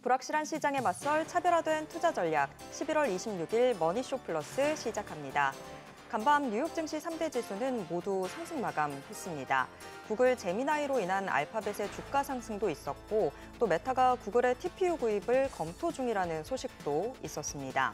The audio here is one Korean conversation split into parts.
불확실한 시장에 맞설 차별화된 투자 전략 11월 26일 머니쇼 플러스 시작합니다. 간밤 뉴욕 증시 3대 지수는 모두 상승 마감했습니다. 구글 제미나이로 인한 알파벳의 주가 상승도 있었고 또 메타가 구글의 TPU 구입을 검토 중이라는 소식도 있었습니다.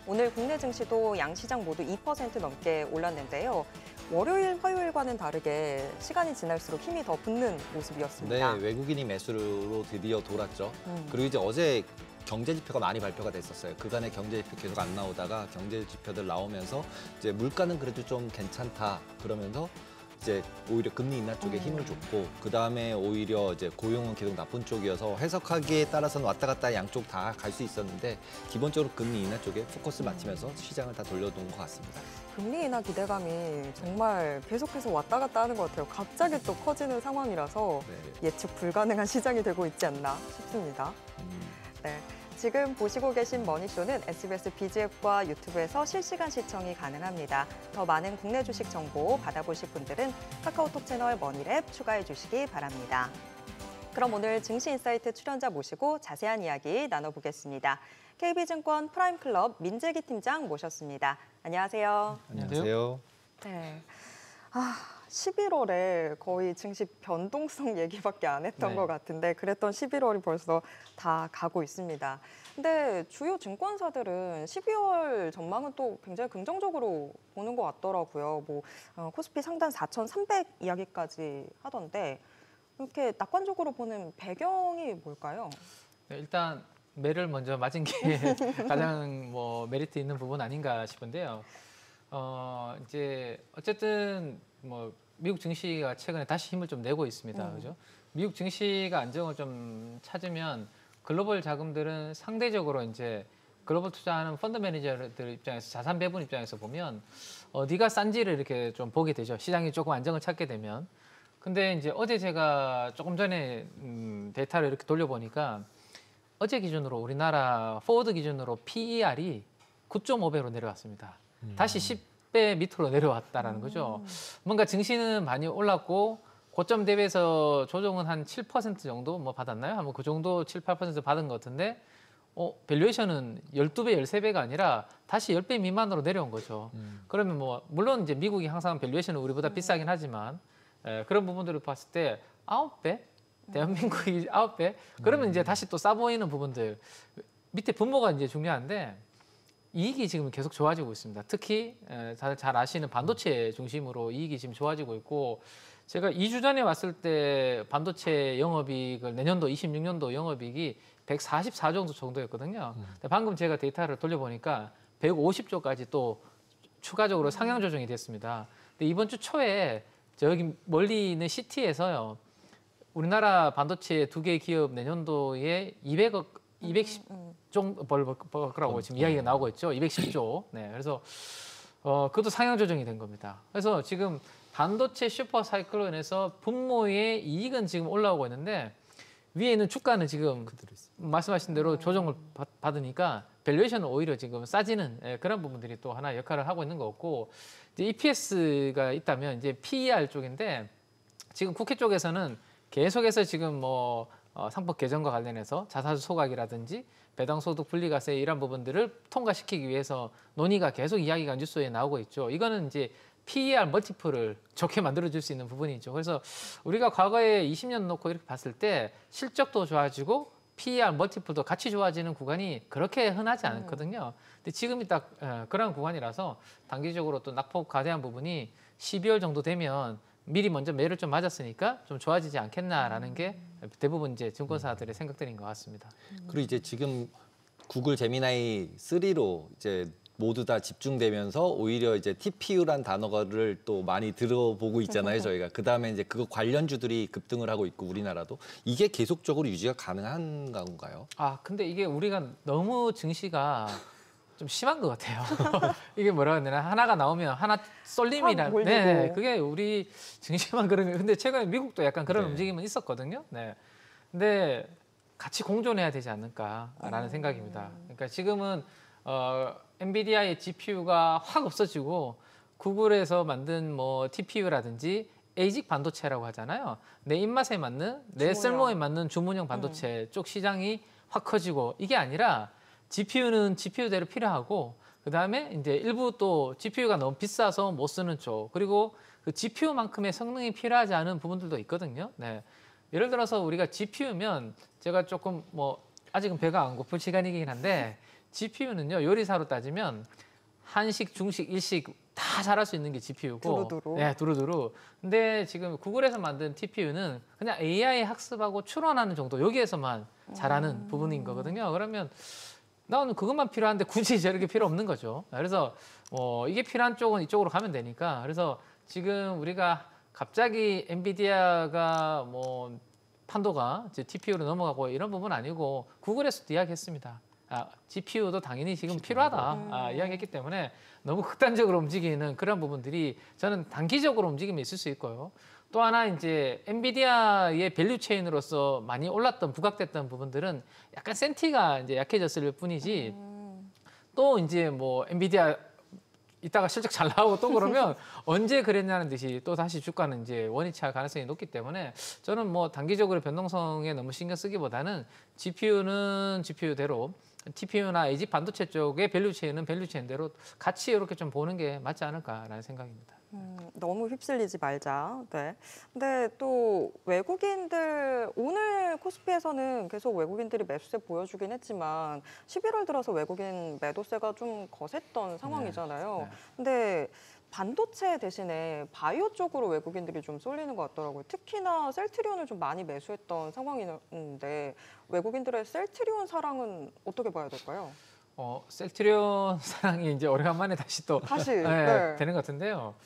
오늘 국내 증시도 양시장 모두 2% 넘게 올랐는데요. 월요일, 화요일과는 다르게 시간이 지날수록 힘이 더 붙는 모습이었습니다. 네, 외국인이 매수로 드디어 돌았죠. 그리고 이제 어제 경제 지표가 많이 발표가 됐었어요. 그간의 경제 지표 계속 안 나오다가 경제 지표들 나오면서 이제 물가는 그래도 좀 괜찮다 그러면서 이제 오히려 금리 인하 쪽에 힘을 줬고 그 다음에 오히려 이제 고용은 계속 나쁜 쪽이어서 해석하기에 따라서는 왔다 갔다 양쪽 다 갈 수 있었는데 기본적으로 금리 인하 쪽에 포커스 맞추면서 시장을 다 돌려놓은 것 같습니다. 금리 인하 기대감이 정말 계속해서 왔다 갔다 하는 것 같아요. 갑자기 또 커지는 상황이라서 예측 불가능한 시장이 되고 있지 않나 싶습니다. 네. 지금 보시고 계신 머니쇼는 SBS 비즈앱과 유튜브에서 실시간 시청이 가능합니다. 더 많은 국내 주식 정보 받아보실 분들은 카카오톡 채널 머니랩 추가해 주시기 바랍니다. 그럼 오늘 증시인사이트 출연자 모시고 자세한 이야기 나눠보겠습니다. KB증권 프라임클럽 민재기 팀장 모셨습니다. 안녕하세요. 안녕하세요. 네. 11월에 거의 증시 변동성 얘기밖에 안 했던 것 같은데 그랬던 11월이 벌써 다 가고 있습니다. 근데 주요 증권사들은 12월 전망은 또 굉장히 긍정적으로 보는 것 같더라고요. 코스피 상단 4,300 이야기까지 하던데 이렇게 낙관적으로 보는 배경이 뭘까요? 네, 일단 매를 먼저 맞은 게 가장 메리트 있는 부분 아닌가 싶은데요. 이제 어쨌든 미국 증시가 최근에 다시 힘을 좀 내고 있습니다. 그죠? 미국 증시가 안정을 좀 찾으면 글로벌 자금들은 상대적으로 이제 글로벌 투자하는 펀드 매니저들 입장에서 자산 배분 입장에서 보면 어디가 싼지를 이렇게 좀 보게 되죠. 시장이 조금 안정을 찾게 되면. 근데 이제 어제 제가 조금 전에 데이터를 이렇게 돌려보니까 어제 기준으로 우리나라 포워드 기준으로 PER이 9.5배로 내려왔습니다. 다시 10배 밑으로 내려왔다라는 거죠. 뭔가 증시는 많이 올랐고 고점 대비해서 조정은 한 7% 정도 받았나요? 한번 그 정도 7, 8% 받은 것 같은데 밸류에이션은 12배, 13배가 아니라 다시 10배 미만으로 내려온 거죠. 그러면 물론 이제 미국이 항상 밸류에이션은 우리보다 비싸긴 하지만 그런 부분들을 봤을 때 9배? 대한민국이 9배? 그러면 이제 다시 또 싸 보이는 부분들 밑에 분모가 이제 중요한데 이익이 지금 계속 좋아지고 있습니다. 특히 다들 잘 아시는 반도체 중심으로 이익이 지금 좋아지고 있고 제가 2주 전에 왔을 때 반도체 영업이익을 내년도 26년도 영업이익이 144조 정도였거든요. 근데 방금 제가 데이터를 돌려보니까 150조까지 또 추가적으로 상향 조정이 됐습니다. 근데 이번 주 초에 저기 멀리 있는 시티에서요. 우리나라 반도체 2개 기업 내년도에 210조 벌 거라고 지금 이야기가 나오고 있죠. 210조. 네, 그래서 그것도 상향 조정이 된 겁니다. 그래서 지금 반도체 슈퍼 사이클로 인해서 분모의 이익은 지금 올라오고 있는데 위에 있는 주가는 지금 말씀하신 대로 조정을 받으니까 밸류에이션은 오히려 지금 싸지는 그런 부분들이 또 하나 역할을 하고 있는 것 같고 이제 EPS가 있다면 이제 PER 쪽인데 지금 국회 쪽에서는 계속해서 지금 상법 개정과 관련해서 자사주 소각이라든지 배당소득 분리과세 이런 부분들을 통과시키기 위해서 논의가 계속 이야기가 뉴스에 나오고 있죠. 이거는 이제 PER 멀티플을 좋게 만들어줄 수 있는 부분이죠. 그래서 우리가 과거에 20년 놓고 이렇게 봤을 때 실적도 좋아지고 PER 멀티플도 같이 좋아지는 구간이 그렇게 흔하지 않거든요. 근데 지금이 딱 그런 구간이라서 단기적으로 또 낙폭 과대한 부분이 12월 정도 되면 미리 먼저 매를 좀 맞았으니까 좀 좋아지지 않겠나라는 게 대부분 이제 증권사들의 생각들인 것 같습니다. 그리고 이제 지금 구글 제미나이 3로 이제 모두 다 집중되면서 오히려 이제 TPU란 단어를 또 많이 들어보고 있잖아요, 저희가. 그다음에 이제 그거 관련주들이 급등을 하고 있고 우리나라도 이게 계속적으로 유지가 가능한 건가요? 근데 이게 우리가 너무 증시가 좀 심한 것 같아요. 이게 뭐라 해야 되나 하나가 나오면 하나 쏠림이라. 네, 그게 우리 증시만 그런 거. 근데 최근에 미국도 약간 그런 움직임은 있었거든요. 네, 근데 같이 공존해야 되지 않을까라는 생각입니다. 그러니까 지금은 엔비디아의 GPU가 확 없어지고 구글에서 만든 TPU라든지 에이직 반도체라고 하잖아요. 내 입맛에 맞는, 내 쓸모에 맞는 주문형 반도체 쪽 시장이 확 커지고 이게 아니라 GPU는 GPU대로 필요하고 그다음에 이제 일부 또 GPU가 너무 비싸서 못 쓰는 쪽 그리고 그 GPU만큼의 성능이 필요하지 않은 부분들도 있거든요. 네. 예를 들어서 우리가 GPU면 제가 조금 뭐 아직은 배가 안 고플 시간이긴 한데 GPU는요 요리사로 따지면 한식, 중식, 일식 다 잘할 수 있는 게 GPU고 두루두루. 네, 두루두루. 근데 지금 구글에서 만든 TPU는 그냥 AI 학습하고 추론하는 정도 여기에서만 잘하는 부분인 거거든요. 그러면 나는 그것만 필요한데 굳이 저렇게 필요 없는 거죠. 그래서 이게 필요한 쪽은 이쪽으로 가면 되니까. 그래서 지금 우리가 갑자기 엔비디아가 뭐 판도가 이제 TPU로 넘어가고 이런 부분 아니고 구글에서도 이야기했습니다. GPU도 당연히 지금 필요하다 이야기했기 때문에 너무 극단적으로 움직이는 그런 부분들이 저는 단기적으로 움직임이 있을 수 있고요. 또 하나 이제 엔비디아의 밸류 체인으로서 많이 올랐던 부각됐던 부분들은 약간 센티가 이제 약해졌을 뿐이지 또 이제 뭐 엔비디아 이따가 실적 잘 나오고 또 그러면 언제 그랬냐는 듯이 또 다시 주가는 이제 원위치 할 가능성이 높기 때문에 저는 뭐 단기적으로 변동성에 너무 신경 쓰기보다는 GPU는 GPU대로 TPU나 AG 반도체 쪽의 밸류 체인은 밸류 체인대로 같이 이렇게 좀 보는 게 맞지 않을까라는 생각입니다. 너무 휩쓸리지 말자. 네. 근데 또 외국인들 오늘 코스피에서는 계속 외국인들이 매수세 보여주긴 했지만 11월 들어서 외국인 매도세가 좀 거셌던 상황이잖아요. 네. 근데 반도체 대신에 바이오 쪽으로 외국인들이 좀 쏠리는 것 같더라고요. 특히나 셀트리온을 좀 많이 매수했던 상황인데 외국인들의 셀트리온 사랑은 어떻게 봐야 될까요? 셀트리온 사랑이 이제 오래간만에 다시 또 다시 네, 되는 것 같은데요.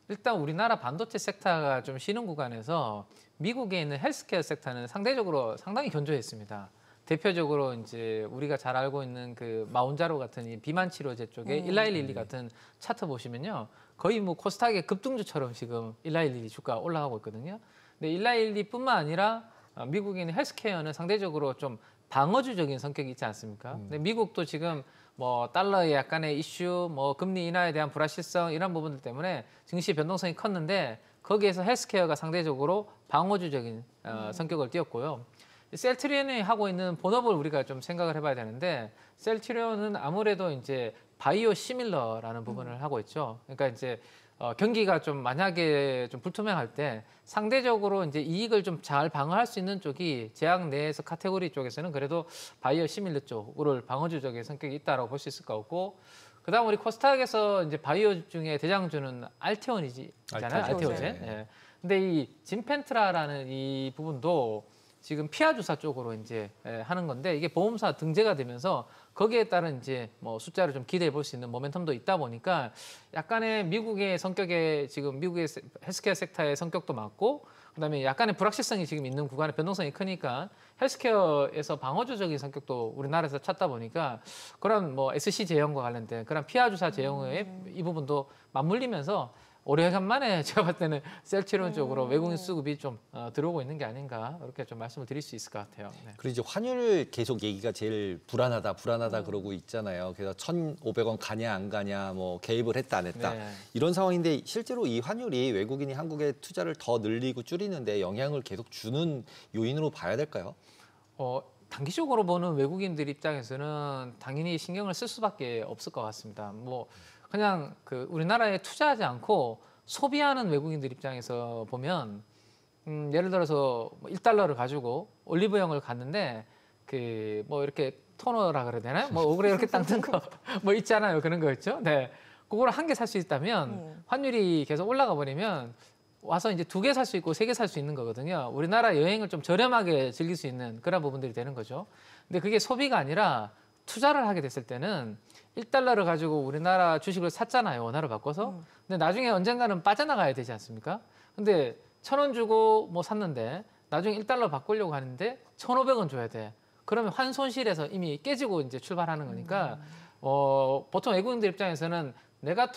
일단 우리나라 반도체 섹터가 좀 쉬는 구간에서 미국에 있는 헬스케어 섹터는 상대적으로 상당히 견조했습니다. 대표적으로 이제 우리가 잘 알고 있는 그 마운자로 같은 이 비만 치료제 쪽에 1112 같은 차트 보시면요. 거의 뭐 코스닥의 급등주처럼 지금 1112 주가 올라가고 있거든요. 근데 1112뿐만 아니라 미국에 있는 헬스케어는 상대적으로 좀 방어주적인 성격이 있지 않습니까? 근데 미국도 지금 뭐 달러의 약간의 이슈, 뭐 금리 인하에 대한 불확실성 이런 부분들 때문에 증시 변동성이 컸는데 거기에서 헬스케어가 상대적으로 방어주적인 성격을 띄었고요. 셀트리온이 하고 있는 본업을 우리가 좀 생각을 해봐야 되는데 셀트리온은 아무래도 이제 바이오 시밀러라는 부분을 하고 있죠. 그러니까 이제 경기가 좀 만약에 좀 불투명할 때 상대적으로 이제 이익을 좀 잘 방어할 수 있는 쪽이 제약 내에서 카테고리 쪽에서는 그래도 바이오 시밀러 쪽을 방어주적인 성격이 있다라고 볼 수 있을 것 같고 그다음 우리 코스닥에서 이제 바이오 중에 대장주는 알테온이잖아요. 알테오젠. 예. 근데 이 진펜트라라는 이 부분도 지금 피하 주사 쪽으로 이제 하는 건데 이게 보험사 등재가 되면서 거기에 따른 이제 뭐 숫자를 좀 기대해 볼 수 있는 모멘텀도 있다 보니까 약간의 미국의 성격에 지금 미국의 헬스케어 섹터의 성격도 맞고 그다음에 약간의 불확실성이 지금 있는 구간에 변동성이 크니까 헬스케어에서 방어주적인 성격도 우리나라에서 찾다 보니까 그런 뭐 SC 제형과 관련된 그런 피하 주사 제형의 이 부분도 맞물리면서 오래간만에 제가 봤을 때는 셀트리온 쪽으로 외국인 수급이 좀 들어오고 있는 게 아닌가 이렇게 좀 말씀을 드릴 수 있을 것 같아요. 네. 그리고 이제 환율 계속 얘기가 제일 불안하다 그러고 있잖아요. 그래서 1,500원 가냐 안 가냐 뭐 개입을 했다 안 했다 네. 이런 상황인데 실제로 이 환율이 외국인이 한국에 투자를 더 늘리고 줄이는데 영향을 계속 주는 요인으로 봐야 될까요? 단기적으로 보는 외국인들 입장에서는 당연히 신경을 쓸 수밖에 없을 것 같습니다. 뭐 그냥 그 우리나라에 투자하지 않고 소비하는 외국인들 입장에서 보면 예를 들어서 뭐 1달러를 가지고 올리브영을 갔는데 그 뭐 이렇게 토너라 그래야 되나요? 뭐 오그레 이렇게 닦는 거 뭐 있잖아요. 그런 거 있죠. 네. 그걸 한 개 살 수 있다면 환율이 계속 올라가 버리면 와서 이제 2개 살 수 있고 3개 살 수 있는 거거든요. 우리나라 여행을 좀 저렴하게 즐길 수 있는 그런 부분들이 되는 거죠. 근데 그게 소비가 아니라 투자를 하게 됐을 때는 1달러를 가지고 우리나라 주식을 샀잖아요. 원화로 바꿔서. 근데 나중에 언젠가는 빠져나가야 되지 않습니까? 근데 1,000원 주고 뭐 샀는데 나중에 1달러 바꾸려고 하는데 1,500원 줘야 돼. 그러면 환손실에서 이미 깨지고 이제 출발하는 거니까 보통 외국인들 입장에서는 내가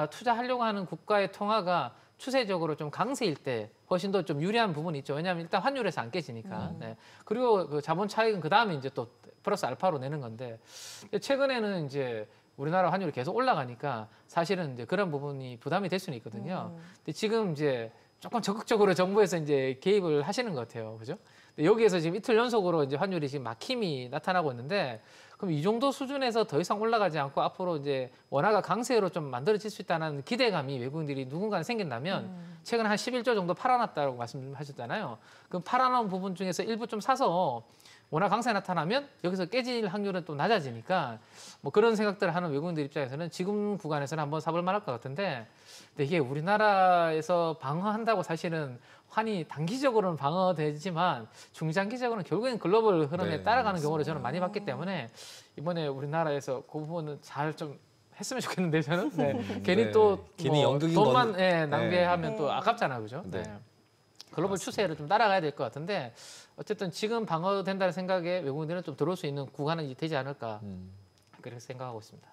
투자하려고 하는 국가의 통화가 추세적으로 좀 강세일 때 훨씬 더 좀 유리한 부분이 있죠. 왜냐하면 일단 환율에서 안 깨지니까. 네. 그리고 그 자본 차익은 그 다음에 이제 또 플러스 알파로 내는 건데 최근에는 이제 우리나라 환율이 계속 올라가니까 사실은 이제 그런 부분이 부담이 될 수는 있거든요. 근데 지금 이제 조금 적극적으로 정부에서 이제 개입을 하시는 것 같아요. 그죠? 여기에서 지금 이틀 연속으로 이제 환율이 지금 막힘이 나타나고 있는데 그럼 이 정도 수준에서 더 이상 올라가지 않고 앞으로 이제 원화가 강세로 좀 만들어질 수 있다는 기대감이 외국인들이 누군가는 생긴다면 최근 한 11조 정도 팔아놨다고 말씀하셨잖아요. 그럼 팔아놓은 부분 중에서 일부 좀 사서 원화 강세 나타나면 여기서 깨질 확률은 또 낮아지니까 뭐 그런 생각들을 하는 외국인들 입장에서는 지금 구간에서는 한번 사볼 만할 것 같은데 근데 이게 우리나라에서 방어한다고 사실은 환이 단기적으로는 방어되지만 중장기적으로는 결국엔 글로벌 흐름에 네, 따라가는 경우를 저는 많이 봤기 때문에 이번에 우리나라에서 그 부분은 잘 좀 했으면 좋겠는데 저는 괜히 네. 또 괜히 뭐 영득인 돈만 건- 낭비하면 또 아깝잖아요, 그죠? 네. 글로벌 추세를 좀 따라가야 될 것 같은데 어쨌든 지금 방어된다는 생각에 외국인들은 좀 들어올 수 있는 구간은 되지 않을까 그렇게 생각하고 있습니다.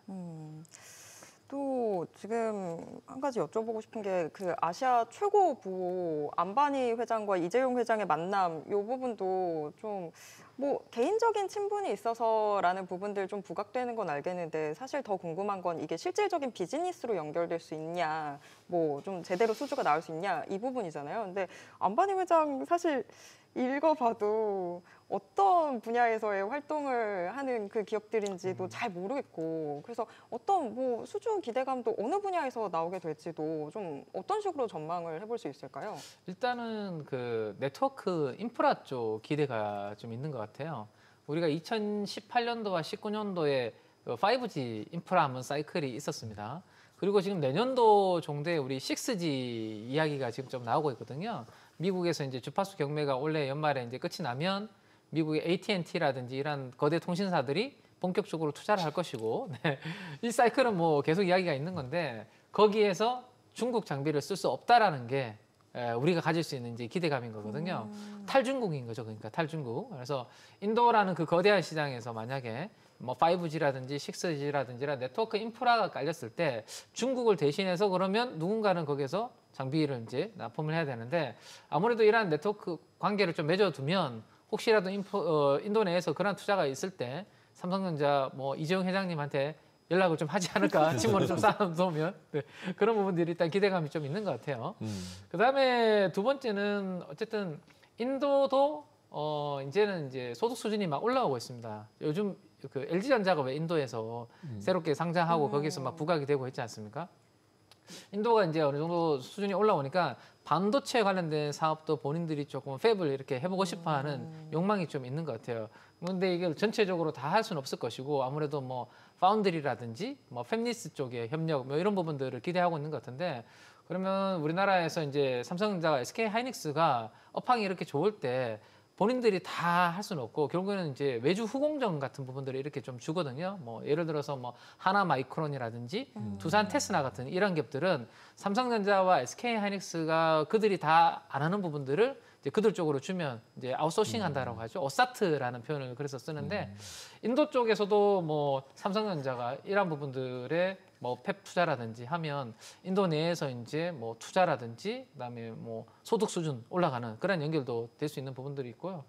또 지금 한 가지 여쭤보고 싶은 게 그 아시아 최고 부호 안바니 회장과 이재용 회장의 만남 이 부분도 좀 뭐 개인적인 친분이 있어서라는 부분들 좀 부각되는 건 알겠는데 사실 더 궁금한 건 이게 실질적인 비즈니스로 연결될 수 있냐 뭐 좀 제대로 수주가 나올 수 있냐 이 부분이잖아요. 근데 안바니 회장 사실 읽어봐도 어떤 분야에서의 활동을 하는 그 기업들인지도 잘 모르겠고 그래서 어떤 뭐 수주 기대감도 어느 분야에서 나오게 될지도 좀 어떤 식으로 전망을 해볼 수 있을까요? 일단은 그 네트워크 인프라 쪽 기대가 좀 있는 것 같아요. 우리가 2018년도와 19년도에 5G 인프라 한번 사이클이 있었습니다. 그리고 지금 내년도 정도에 우리 6G 이야기가 지금 좀 나오고 있거든요. 미국에서 이제 주파수 경매가 올해 연말에 이제 끝이 나면 미국의 AT&T라든지 이런 거대 통신사들이 본격적으로 투자를 할 것이고 이 사이클은 뭐 계속 이야기가 있는 건데 거기에서 중국 장비를 쓸 수 없다라는 게 우리가 가질 수 있는 이제 기대감인 거거든요. 탈중국인 거죠. 그러니까 탈중국. 그래서 인도라는 그 거대한 시장에서 만약에 뭐 5G라든지 6G라든지 이런 네트워크 인프라가 깔렸을 때 중국을 대신해서 그러면 누군가는 거기서 장비를 이제 납품을 해야 되는데 아무래도 이러한 네트워크 관계를 좀 맺어두면 혹시라도 인도 내에서 그런 투자가 있을 때 삼성전자 뭐 이재용 회장님한테 연락을 좀 하지 않을까 친분을 좀 쌓아놓으면 그런 부분들이 일단 기대감이 좀 있는 것 같아요. 그다음에 두 번째는 어쨌든 인도도 이제는 이제 소득 수준이 막 올라오고 있습니다. 요즘 그 LG전자가 왜 인도에서 새롭게 상장하고 거기서 막 부각이 되고 있지 않습니까? 인도가 이제 어느 정도 수준이 올라오니까 반도체 관련된 사업도 본인들이 조금 팹을 이렇게 해보고 싶어하는 욕망이 좀 있는 것 같아요. 그런데 이게 전체적으로 다 할 수는 없을 것이고 아무래도 뭐 파운드리라든지 뭐 팹리스 쪽의 협력 뭐 이런 부분들을 기대하고 있는 것 같은데 그러면 우리나라에서 이제 삼성전자가 SK 하이닉스가 업황이 이렇게 좋을 때 본인들이 다 할 수는 없고 결국에는 이제 외주 후공정 같은 부분들을 이렇게 좀 주거든요. 뭐 예를 들어서 뭐 하나 마이크론이라든지 두산 테스나 같은 이런 기업들은 삼성전자와 SK 하이닉스가 그들이 다 안 하는 부분들을 이제 그들 쪽으로 주면 이제 아웃소싱 한다라고 하죠. 어사트라는 표현을 그래서 쓰는데 인도 쪽에서도 뭐 삼성전자가 이런 부분들에 뭐 펩 투자라든지 하면 인도 내에서 이제 뭐 투자라든지 그다음에 뭐 소득 수준 올라가는 그런 연결도 될 수 있는 부분들이 있고요.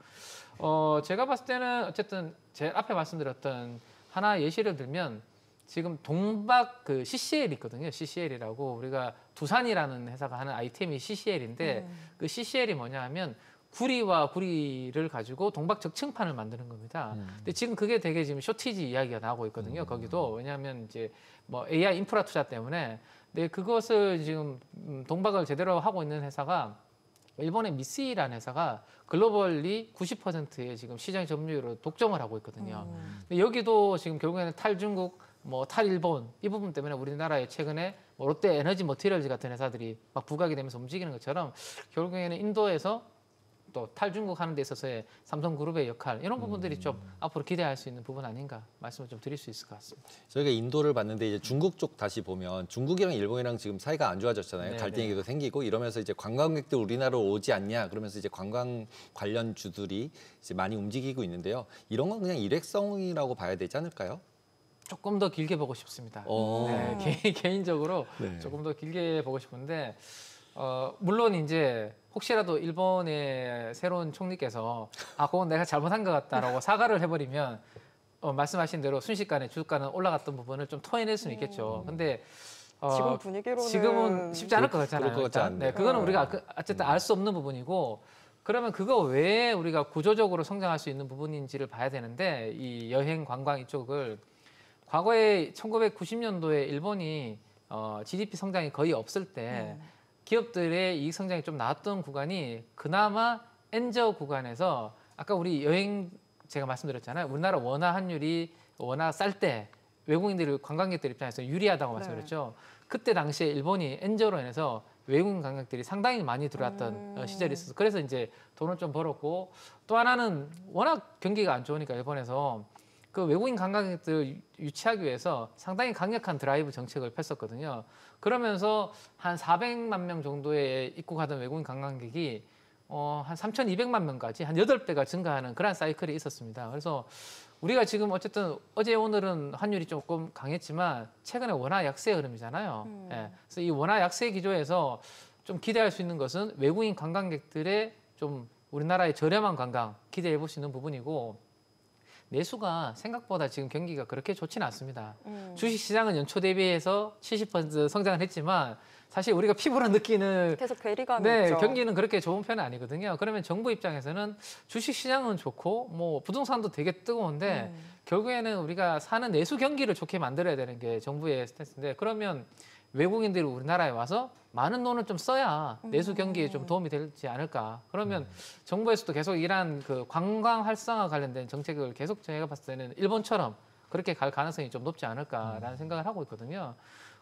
제가 봤을 때는 어쨌든 제 앞에 말씀드렸던 하나 예시를 들면 지금 동박 그 CCL 있거든요. CCL이라고 우리가 두산이라는 회사가 하는 아이템이 CCL인데 그 CCL이 뭐냐 하면 구리와 구리를 가지고 동박 적층판을 만드는 겁니다. 근데 지금 그게 되게 지금 쇼티지 이야기가 나오고 있거든요. 거기도 왜냐하면 이제 뭐 AI 인프라 투자 때문에 근데 그것을 지금 동박을 제대로 하고 있는 회사가 일본의 미쓰이라는 회사가 글로벌리 90%의 지금 시장 점유율을 독점을 하고 있거든요. 근데 여기도 지금 결국에는 탈중국, 뭐 탈일본 이 부분 때문에 우리나라에 최근에 뭐 롯데 에너지 머티리얼즈 같은 회사들이 막 부각이 되면서 움직이는 것처럼 결국에는 인도에서 또 탈중국 하는 데 있어서의 삼성그룹의 역할 이런 부분들이 좀 앞으로 기대할 수 있는 부분 아닌가 말씀을 좀 드릴 수 있을 것 같습니다. 저희가 인도를 봤는데 이제 중국 쪽 다시 보면 중국이랑 일본이랑 지금 사이가 안 좋아졌잖아요. 네, 갈등이 생기고 이러면서 이제 관광객들 우리나라로 오지 않냐 그러면서 이제 관광 관련 주들이 이제 많이 움직이고 있는데요. 이런 건 그냥 일회성이라고 봐야 되지 않을까요? 조금 더 길게 보고 싶습니다. 개인적으로 네. 조금 더 길게 보고 싶은데 물론 이제 혹시라도 일본의 새로운 총리께서 그건 내가 잘못한 것 같다라고 사과를 해버리면 말씀하신 대로 순식간에 주가는 올라갔던 부분을 좀 토해낼 수는 있겠죠. 근데 지금 분위기로는 지금은 쉽지 않을 것 같잖아요. 그럴 것 같지 일단. 않네요. 그거는 우리가 어쨌든 알 수 없는 부분이고 그러면 그거 외에 우리가 구조적으로 성장할 수 있는 부분인지를 봐야 되는데 이 여행 관광 이쪽을 과거에 1990년도에 일본이 GDP 성장이 거의 없을 때 기업들의 이익 성장이 좀 나왔던 구간이 그나마 엔저 구간에서 아까 우리 여행 제가 말씀드렸잖아요. 우리나라 원화 환율이 워낙 쌀 때 외국인들 관광객들 입장에서 유리하다고 말씀드렸죠. 그때 당시에 일본이 엔저로 인해서 외국인 관광객들이 상당히 많이 들어왔던 시절이 있어서 그래서 이제 돈을 좀 벌었고 또 하나는 워낙 경기가 안 좋으니까 일본에서 그 외국인 관광객들을 유치하기 위해서 상당히 강력한 드라이브 정책을 폈었거든요. 그러면서 한 400만 명 정도의 입국하던 외국인 관광객이 한 3,200만 명까지 한 8배가 증가하는 그런 사이클이 있었습니다. 그래서 우리가 지금 어쨌든 어제 오늘은 환율이 조금 강했지만 최근에 원화 약세 흐름이잖아요. 예. 그래서 이 원화 약세 기조에서 좀 기대할 수 있는 것은 외국인 관광객들의 좀 우리나라의 저렴한 관광 기대해 볼 수 있는 부분이고 내수가 생각보다 지금 경기가 그렇게 좋지는 않습니다. 주식시장은 연초 대비해서 70% 성장을 했지만 사실 우리가 피부로 느끼는 계속 괴리감이 네, 있죠. 경기는 그렇게 좋은 편은 아니거든요. 그러면 정부 입장에서는 주식시장은 좋고 뭐 부동산도 되게 뜨거운데 결국에는 우리가 사는 내수 경기를 좋게 만들어야 되는 게 정부의 스탠스인데 그러면 외국인들이 우리나라에 와서 많은 돈을 좀 써야 내수 경기에 좀 도움이 되지 않을까. 그러면 정부에서도 계속 이러한 그 관광 활성화 관련된 정책을 계속 제가 봤을 때는 일본처럼 그렇게 갈 가능성이 좀 높지 않을까라는 생각을 하고 있거든요.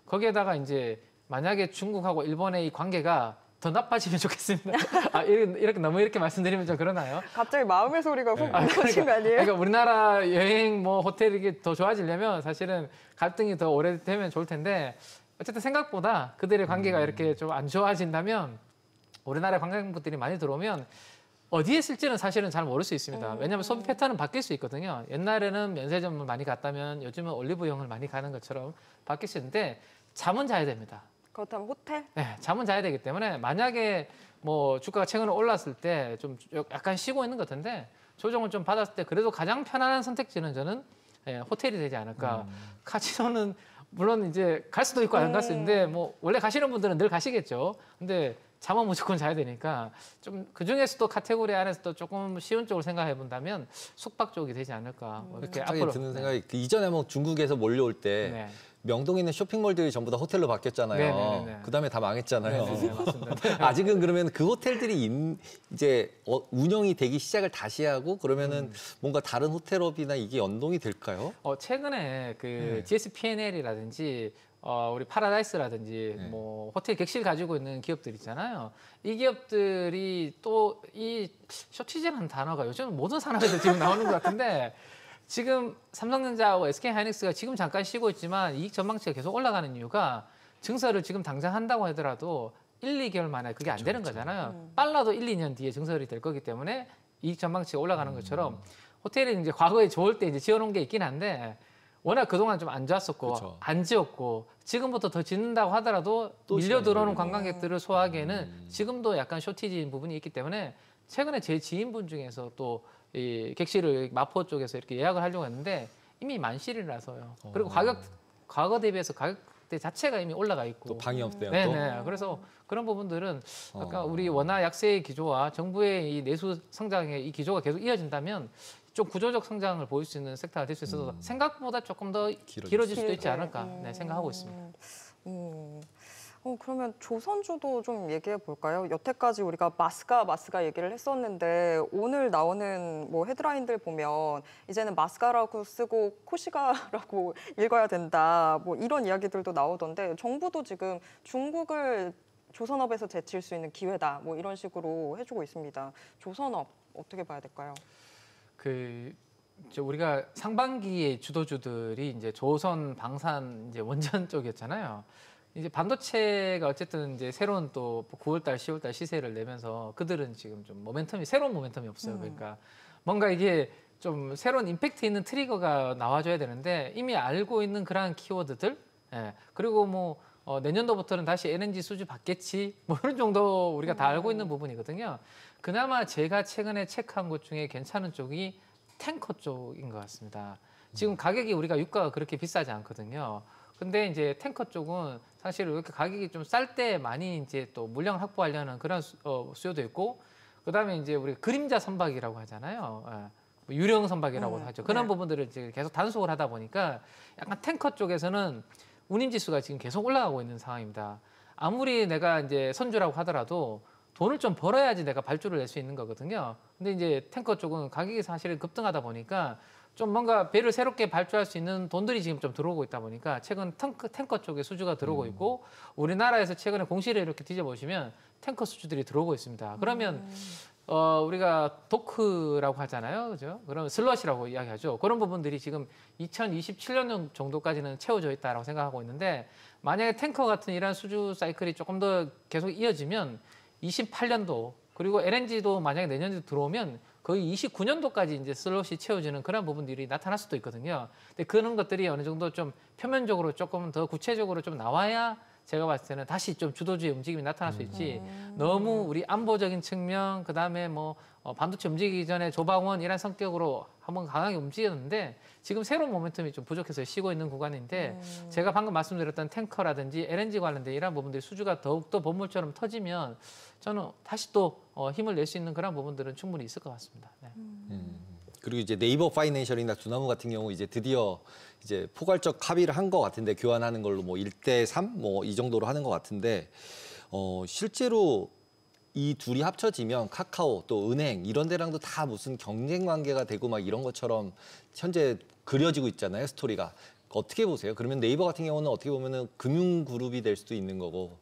거기에다가 이제 만약에 중국하고 일본의 이 관계가 더 나빠지면 좋겠습니다. 이렇게 너무 이렇게 말씀드리면 좀 그러나요? 갑자기 마음의 소리가 훅 나오신 거 아니에요? 그러니까 우리나라 여행 뭐 호텔 이게 더 좋아지려면 사실은 갈등이 더 오래되면 좋을 텐데 어쨌든 생각보다 그들의 관계가 이렇게 좀 안 좋아진다면 우리나라 관광객들이 많이 들어오면 어디에 쓸지는 사실은 잘 모를 수 있습니다. 왜냐하면 소비 패턴은 바뀔 수 있거든요. 옛날에는 면세점을 많이 갔다면 요즘은 올리브영을 많이 가는 것처럼 바뀔 수 있는데 잠은 자야 됩니다. 그렇다면 호텔? 네, 잠은 자야 되기 때문에 만약에 뭐 주가가 최근에 올랐을 때 좀 약간 쉬고 있는 것 같은데 조정을 좀 받았을 때 그래도 가장 편안한 선택지는 저는 호텔이 되지 않을까. 카지노는 물론 이제 갈 수도 있고 안 갈 수 있는데 뭐 원래 가시는 분들은 늘 가시겠죠. 근데 잠은 무조건 자야 되니까 좀 그중에서도 카테고리 안에서도 조금 쉬운 쪽을 생각해 본다면 숙박 쪽이 되지 않을까. 뭐 이렇게 갑자기 앞으로 드는 생각이 그 이전에 뭐 중국에서 몰려올 때 네. 명동에 있는 쇼핑몰들이 전부 다 호텔로 바뀌었잖아요. 네네네. 그다음에 다 망했잖아요. 네네네, 맞습니다. 아직은 그러면 그 호텔들이 이제 운영이 되기 시작을 다시 하고 그러면은 뭔가 다른 호텔업이나 이게 연동이 될까요? 최근에 그 네. GSP&L이라든지 우리 파라다이스라든지 네. 뭐 호텔 객실 가지고 있는 기업들 있잖아요. 이 기업들이 또 이 쇼티지라는 단어가 요즘 모든 산업에서 지금 나오는 것 같은데 지금 삼성전자하고 SK하이닉스가 지금 잠깐 쉬고 있지만 이익 전망치가 계속 올라가는 이유가 증설을 지금 당장 한다고 하더라도 1, 2개월 만에 그게 안 되는 거잖아요. 빨라도 1, 2년 뒤에 증설이 될 거기 때문에 이익 전망치가 올라가는 것처럼 호텔이 이제 과거에 좋을 때 이제 지어놓은 게 있긴 한데 워낙 그동안 좀 안 좋았었고 그쵸. 안 지었고 지금부터 더 짓는다고 하더라도 또 밀려 시간이 들어오는 걸리고. 관광객들을 소화하기에는 지금도 약간 쇼티지인 부분이 있기 때문에 최근에 제 지인분 중에서 또 이 객실을 마포 쪽에서 이렇게 예약을 하려고 했는데 이미 만실이라서요. 그리고 과거 대비해서 가격대 자체가 이미 올라가 있고. 또 방이 없대요. 또. 네네. 그래서 그런 부분들은 아까 우리 원화 약세의 기조와 정부의 이 내수 성장의 이 기조가 계속 이어진다면 좀 구조적 성장을 보일 수 있는 섹터가 될 수 있어서 생각보다 조금 더 길어질 수도 있지 않을까 생각하고 있습니다. 그러면 조선주도 좀 얘기해 볼까요? 여태까지 우리가 마스가 얘기를 했었는데 오늘 나오는 뭐 헤드라인들 보면 이제는 마스가라고 쓰고 코시가라고 읽어야 된다. 뭐 이런 이야기들도 나오던데 정부도 지금 중국을 조선업에서 제칠 수 있는 기회다. 뭐 이런 식으로 해주고 있습니다. 조선업 어떻게 봐야 될까요? 우리가 상반기의 주도주들이 이제 조선, 방산, 이제 원전 쪽이었잖아요. 이제 반도체가 어쨌든 이제 새로운 또 9월달, 10월달 시세를 내면서 그들은 지금 좀 새로운 모멘텀이 없어요. 그러니까 뭔가 이게 좀 새로운 임팩트 있는 트리거가 나와줘야 되는데 이미 알고 있는 그러한 키워드들, 그리고 뭐 내년도부터는 다시 LNG 수주 받겠지, 뭐 이런 정도 우리가 다 알고 있는 부분이거든요. 그나마 제가 최근에 체크한 것 중에 괜찮은 쪽이 탱커 쪽인 것 같습니다. 지금 가격이 우리가 유가가 그렇게 비싸지 않거든요. 근데 이제 탱커 쪽은 사실 이렇게 가격이 좀 쌀 때 많이 이제 또 물량 확보하려는 그런 수요도 있고 그다음에 이제 우리 그림자 선박이라고 하잖아요. 예. 뭐 유령 선박이라고 하죠. 그런 네. 부분들을 이제 계속 단속을 하다 보니까 약간 탱커 쪽에서는 운임 지수가 지금 계속 올라가고 있는 상황입니다. 아무리 내가 이제 선주라고 하더라도 돈을 좀 벌어야지 내가 발주를 낼 수 있는 거거든요. 근데 이제 탱커 쪽은 가격이 사실은 급등하다 보니까 좀 뭔가 배를 새롭게 발주할 수 있는 돈들이 지금 좀 들어오고 있다 보니까 최근 탱커 쪽에 수주가 들어오고 있고 우리나라에서 최근에 공시를 이렇게 뒤져보시면 탱커 수주들이 들어오고 있습니다. 그러면 우리가 도크라고 하잖아요. 그죠? 그러면 슬럿이라고 이야기하죠. 그런 부분들이 지금 2027년 정도까지는 채워져 있다고 생각하고 있는데 만약에 탱커 같은 이런 수주 사이클이 조금 더 계속 이어지면 28년도 그리고 LNG도 만약에 내년에 들어오면 거의 29년도까지 이제 슬롯이 채워지는 그런 부분들이 나타날 수도 있거든요. 근데 그런 것들이 어느 정도 좀 표면적으로 조금 더 구체적으로 좀 나와야 제가 봤을 때는 다시 좀 주도주의 움직임이 나타날 수 있지. 너무 우리 안보적인 측면, 그다음에 뭐 반도체 움직이기 전에 조방원 이런 성격으로 한번 강하게 움직였는데 지금 새로운 모멘텀이 좀 부족해서 쉬고 있는 구간인데 제가 방금 말씀드렸던 탱커라든지 LNG 관련된 이런 부분들이 수주가 더욱더 본물처럼 터지면 저는 다시 또 힘을 낼 수 있는 그런 부분들은 충분히 있을 것 같습니다. 네. 그리고 이제 네이버 파이낸셜이나 두나무 같은 경우 이제 드디어 이제 포괄적 합의를 한 것 같은데 교환하는 걸로 뭐 1대3 뭐 이 정도로 하는 것 같은데 실제로 이 둘이 합쳐지면 카카오 또 은행 이런 데랑도 다 무슨 경쟁 관계가 되고 막 이런 것처럼 현재 그려지고 있잖아요, 스토리가. 어떻게 보세요? 그러면 네이버 같은 경우는 어떻게 보면은 금융 그룹이 될 수도 있는 거고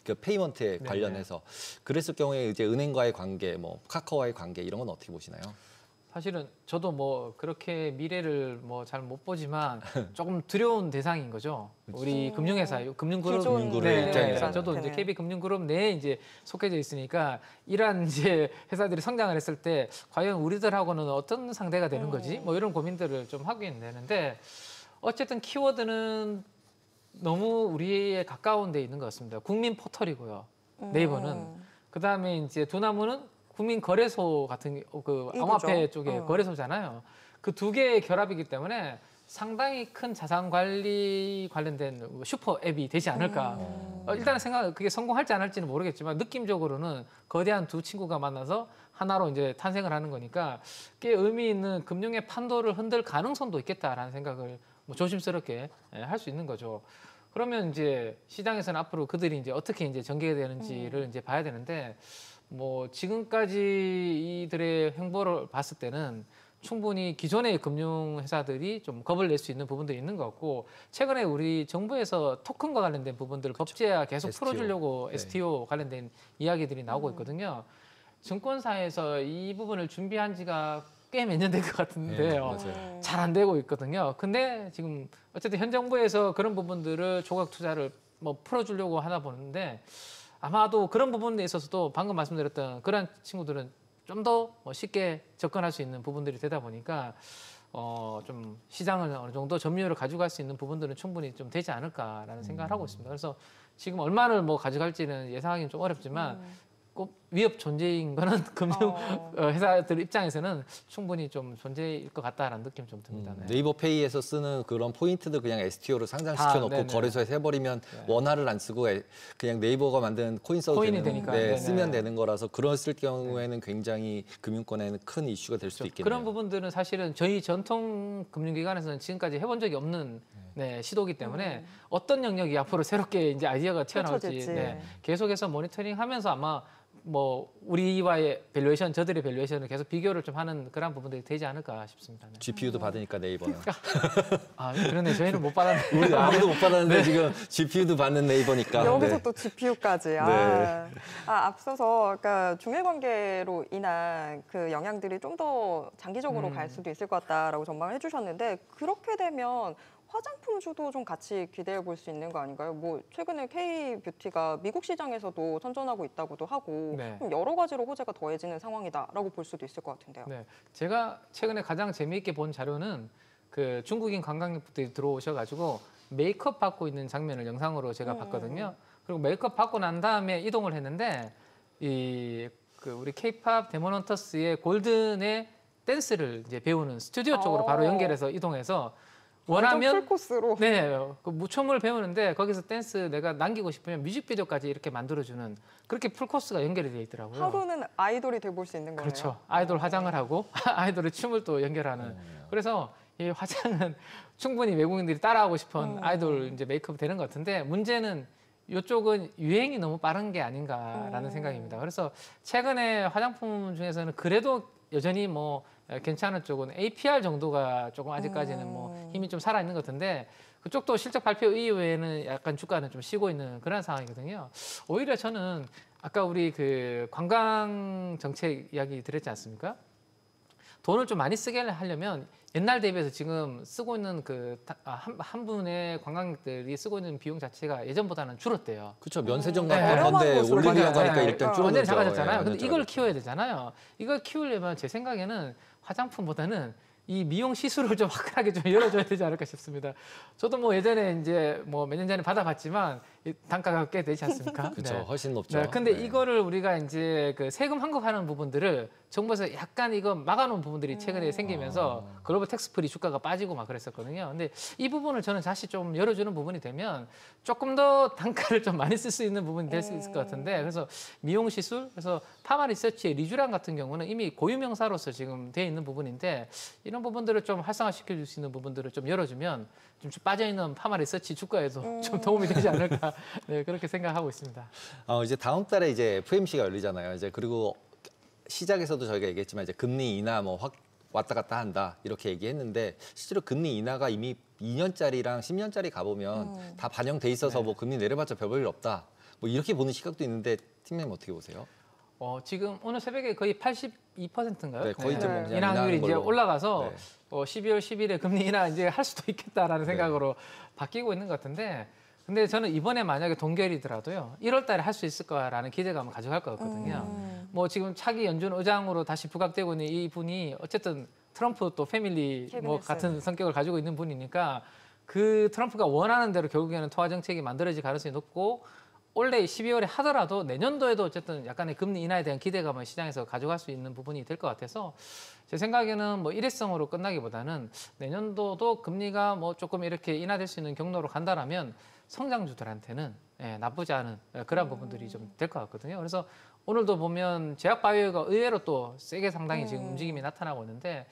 그 페이먼트에 관련해서 그랬을 경우에 이제 은행과의 관계, 뭐 카카오와의 관계 이런 건 어떻게 보시나요? 사실은 저도 뭐 그렇게 미래를 뭐 잘 못 보지만 조금 두려운 대상인 거죠. 우리 금융회사, 금융그룹, 기존 네, 입장에서는. 저도 이제 KB금융그룹 내에 이제 속해져 있으니까 이러한 이제 회사들이 성장을 했을 때 과연 우리들하고는 어떤 상대가 되는 거지? 뭐 이런 고민들을 좀 하긴 되는데 어쨌든 키워드는 너무 우리에 가까운 데 있는 것 같습니다. 국민 포털이고요. 네이버는. 그다음에 이제 두나무는 국민 거래소 같은 그 암호화폐 쪽에 거래소잖아요. 그 두 개의 결합이기 때문에 상당히 큰 자산 관리 관련된 슈퍼 앱이 되지 않을까. 일단은 그게 성공할지 안 할지는 모르겠지만 느낌적으로는 거대한 두 친구가 만나서 하나로 이제 탄생을 하는 거니까 꽤 의미 있는 금융의 판도를 흔들 가능성도 있겠다라는 생각을 뭐 조심스럽게 할 수 있는 거죠. 그러면 이제 시장에서는 앞으로 그들이 이제 어떻게 이제 전개가 되는지를 이제 봐야 되는데 뭐 지금까지 이들의 행보를 봤을 때는 충분히 기존의 금융회사들이 좀 겁을 낼 수 있는 부분들이 있는 것 같고 최근에 우리 정부에서 토큰과 관련된 부분들을 법제화 계속 STO. 풀어주려고 네. STO 관련된 이야기들이 나오고 있거든요. 증권사에서 이 부분을 준비한 지가 꽤 몇 년 된 것 같은데요. 맞아요. 잘 안 되고 있거든요. 근데 지금 어쨌든 현 정부에서 그런 부분들을 조각 투자를 뭐 풀어주려고 하나 보는데 아마도 그런 부분에 있어서도 방금 말씀드렸던 그런 친구들은 좀 더 쉽게 접근할 수 있는 부분들이 되다 보니까 좀 시장을 어느 정도 점유율을 가져갈 수 있는 부분들은 충분히 좀 되지 않을까라는 생각을 하고 있습니다. 그래서 지금 얼마를 뭐 가져갈지는 예상하기는 좀 어렵지만 꼭 위협 존재인 거는 금융 회사들 입장에서는 충분히 좀 존재일 것 같다라는 느낌이 좀 듭니다. 네. 네이버 페이에서 쓰는 그런 포인트도 그냥 STO로 상장시켜 놓고 네네. 거래소에 해버리면 원화를 안 쓰고 그냥 네이버가 만든 코인 써도 코인이 되는, 되니까. 네, 네네. 쓰면 되는 거라서 그랬을 경우에는 굉장히 금융권에는 큰 이슈가 될 수도 있겠네요. 그런 부분들은 사실은 저희 전통 금융기관에서는 지금까지 해본 적이 없는 시도이기 때문에 어떤 영역이 앞으로 새롭게 이제 아이디어가 튀어나올지 펼쳐질지. 계속해서 모니터링하면서 아마 뭐 우리와의 밸류에이션, 저들의 밸류에이션을 계속 비교를 좀 하는 그런 부분들이 되지 않을까 싶습니다. 네. GPU도 받으니까 네이버는. 아 그러네, 저희는 못 받았는데. 우리 아무도 못 받았는데 지금 GPU도 받는 네이버니까. 여기서 네. 또 GPU까지. 네. 앞서서 그러니까 중일 관계로 인한 그 영향들이 좀 더 장기적으로 갈 수도 있을 것 같다라고 전망을 해주셨는데 그렇게 되면 화장품주도 좀 같이 기대해 볼 수 있는 거 아닌가요? 뭐 최근에 K-뷰티가 미국 시장에서도 선전하고 있다고도 하고 네. 좀 여러 가지로 호재가 더해지는 상황이다라고 볼 수도 있을 것 같은데요. 네, 제가 최근에 가장 재미있게 본 자료는 그 중국인 관광객들이 들어오셔가지고 메이크업 받고 있는 장면을 영상으로 제가 봤거든요. 그리고 메이크업 받고 난 다음에 이동을 했는데 그 우리 K-팝 데모넌터스의 골든의 댄스를 이제 배우는 스튜디오 쪽으로 바로 연결해서 이동해서 원하면 풀 코스로. 네, 그 춤을 배우는데 거기서 댄스 내가 남기고 싶으면 뮤직비디오까지 이렇게 만들어주는 그렇게 풀 코스가 연결이 되어 있더라고요. 하루는 아이돌이 돼볼 수 있는 거네요. 그렇죠. 아이돌 화장을 하고 아이돌의 춤을 또 연결하는. 그래서 이 화장은 충분히 외국인들이 따라하고 싶은 아이돌 이제 메이크업 되는 것 같은데 문제는 이쪽은 유행이 너무 빠른 게 아닌가라는 생각입니다. 그래서 최근에 화장품 중에서는 그래도 여전히 뭐 괜찮은 쪽은 APR 정도가 조금 아직까지는 뭐 힘이 좀 살아있는 것 같은데 그쪽도 실적 발표 이후에는 약간 주가는 좀 쉬고 있는 그런 상황이거든요. 오히려 저는 아까 우리 그 관광 정책 이야기 드렸지 않습니까? 돈을 좀 많이 쓰게 하려면 옛날 대비해서 지금 쓰고 있는 한 분의 관광객들이 쓰고 있는 비용 자체가 예전보다는 줄었대요. 그렇죠. 면세점 네. 같은 건데 저렴한 곳으로 올리려고 하니까 네. 일단 완전히 줄어들죠. 작아졌잖아요. 예, 근데 완전히 이걸 작아졌죠. 키워야 되잖아요. 이걸 키우려면 제 생각에는 화장품보다는 이 미용 시술을 좀 화끈하게 좀 열어줘야 되지 않을까 싶습니다. 저도 뭐 예전에 이제 뭐 몇 년 전에 받아봤지만 이 단가가 꽤 되지 않습니까? 그렇죠. 네. 훨씬 높죠. 네, 근데 네. 이거를 우리가 이제 그 세금 환급하는 부분들을 정부에서 약간 이거 막아놓은 부분들이 최근에 생기면서 글로벌 텍스프리 주가가 빠지고 막 그랬었거든요. 근데 이 부분을 저는 다시 좀 열어주는 부분이 되면 조금 더 단가를 좀 많이 쓸 수 있는 부분이 될 수 있을 것 같은데 그래서 미용 시술, 그래서 파마 리서치의 리쥬란 같은 경우는 이미 고유명사로서 지금 돼 있는 부분인데 이런 부분들을 좀 활성화시켜 줄 수 있는 부분들을 좀 열어주면 좀 빠져 있는 파마 리서치 주가에도 좀 도움이 되지 않을까 네, 그렇게 생각하고 있습니다. 이제 다음 달에 이제 FOMC가 열리잖아요. 이제 그리고 시작에서도 저희가 얘기했지만 이제 금리 인하 뭐 확 왔다 갔다 한다 이렇게 얘기했는데 실제로 금리 인하가 이미 2년짜리랑 10년짜리 가보면 다 반영돼 있어서 뭐 금리 내려봤자 별볼 없다. 뭐 이렇게 보는 시각도 있는데 팀장님 어떻게 보세요? 지금 오늘 새벽에 거의 82%인가요? 네, 거의 이제 뭐 그냥 인하율이 인하하는 이제 걸로. 올라가서 네. 12월 10일에 금리 인하 이제 할 수도 있겠다라는 생각으로 바뀌고 있는 것 같은데 근데 저는 이번에 만약에 동결이더라도요 1월 달에 할 수 있을 거라는 기대감을 가져갈 것 같거든요. 뭐 지금 차기 연준 의장으로 다시 부각되고 있는 이 분이 어쨌든 트럼프 또 패밀리 뭐 캐비넷을. 같은 성격을 가지고 있는 분이니까 그 트럼프가 원하는 대로 결국에는 통화 정책이 만들어질 가능성이 높고 올해 12월에 하더라도 내년도에도 어쨌든 약간의 금리 인하에 대한 기대감을 시장에서 가져갈 수 있는 부분이 될 것 같아서 제 생각에는 뭐 일회성으로 끝나기보다는 내년도도 금리가 뭐 조금 이렇게 인하될 수 있는 경로로 간다라면 성장주들한테는 나쁘지 않은 그런 부분들이 좀 될 것 같거든요. 그래서 오늘도 보면 제약바이오가 의외로 또 세게 상당히 지금 움직임이 나타나고 있는데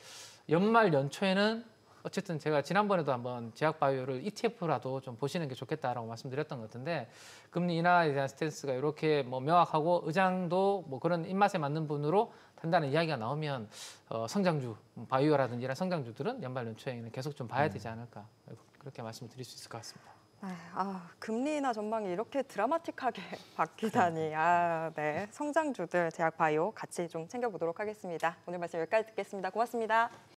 연말 연초에는 어쨌든 제가 지난번에도 한번 제약바이오를 ETF라도 좀 보시는 게 좋겠다라고 말씀드렸던 것 같은데 금리 인하에 대한 스탠스가 이렇게 뭐 명확하고 의장도 뭐 그런 입맛에 맞는 분으로 한다는 이야기가 나오면 성장주, 바이오라든지 이런 성장주들은 연말 연초에는 계속 좀 봐야 되지 않을까 그렇게 말씀드릴 수 있을 것 같습니다. 금리 인하 전망이 이렇게 드라마틱하게 바뀌다니. 네. 성장주들, 제약바이오 같이 좀 챙겨보도록 하겠습니다. 오늘 말씀 여기까지 듣겠습니다. 고맙습니다.